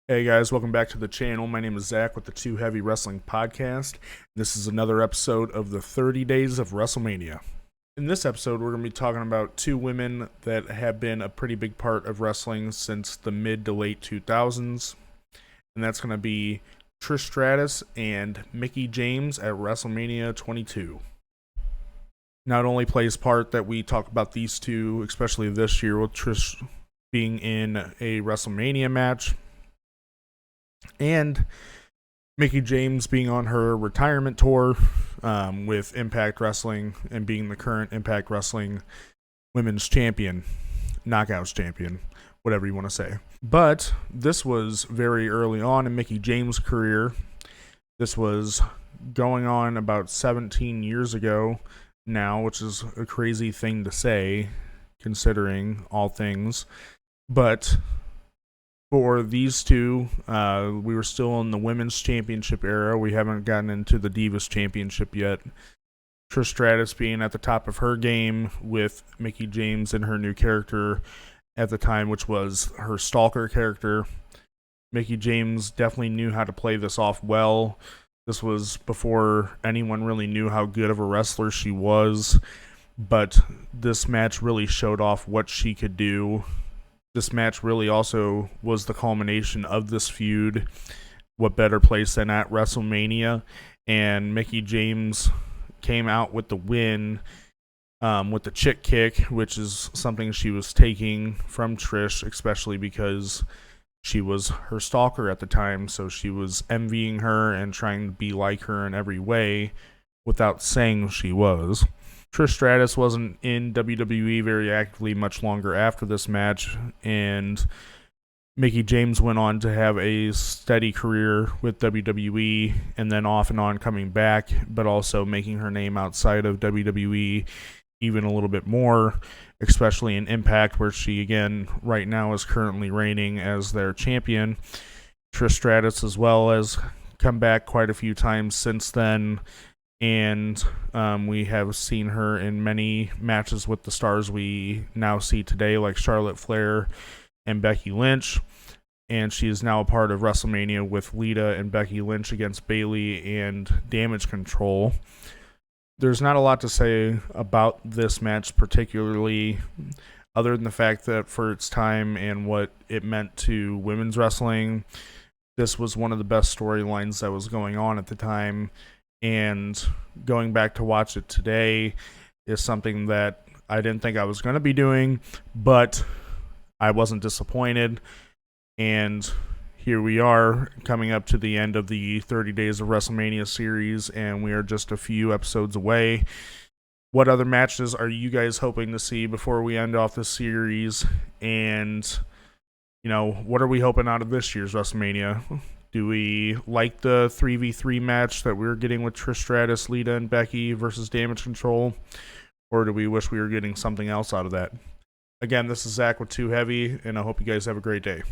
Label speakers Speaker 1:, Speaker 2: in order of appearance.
Speaker 1: Hey guys, welcome back to the channel. My name is Zach with the Too Heavy Wrestling Podcast. This is another episode of the 30 Days of WrestleMania. In this episode, we're going to be talking about two women that have been a pretty big part of wrestling since the mid to late 2000s. And that's going to be Trish Stratus and Mickie James at WrestleMania 22. Not only plays part that we talk about these two, especially this year with Trish being in a WrestleMania match, and Mickie James being on her retirement tour with Impact Wrestling and being the current Impact Wrestling Women's Champion, Knockouts Champion, whatever you want to say. But this was very early on in Mickie James' career. This was going on about 17 years ago now, which is a crazy thing to say considering all things. But for these two, we were still in the Women's Championship era. We haven't gotten into the Divas Championship yet. Trish Stratus being at the top of her game with Mickie James and her new character at the time, which was her stalker character. Mickie James definitely knew how to play this off well. This was before anyone really knew how good of a wrestler she was, but this match really showed off what she could do. This match really also was the culmination of this feud. What better place than at WrestleMania? And Mickie James came out with the win with the chick kick, which is something she was taking from Trish, especially because she was her stalker at the time. So she was envying her and trying to be like her in every way without saying she was. Trish Stratus wasn't in WWE very actively much longer after this match, and Mickie James went on to have a steady career with WWE and then off and on coming back, but also making her name outside of WWE even a little bit more, especially in Impact, where she, again, right now is currently reigning as their champion. Trish Stratus as well has come back quite a few times since then, and we have seen her in many matches with the stars we now see today, like Charlotte Flair and Becky Lynch. And she is now a part of WrestleMania with Lita and Becky Lynch against Bayley and Damage Control. There's not a lot to say about this match particularly, other than the fact that for its time and what it meant to women's wrestling, this was one of the best storylines that was going on at the time. And going back to watch it today is something that I didn't think I was going to be doing, but I wasn't disappointed. And here we are coming up to the end of the 30 Days of WrestleMania series, and we are just a few episodes away. What other matches are you guys hoping to see before we end off this series? And, what are we hoping out of this year's WrestleMania? Do we like the 3v3 match that we're getting with Trish Stratus, Lita, and Becky versus Damage Control? Or do we wish we were getting something else out of that? Again, this is Zach with Too Heavy, and I hope you guys have a great day.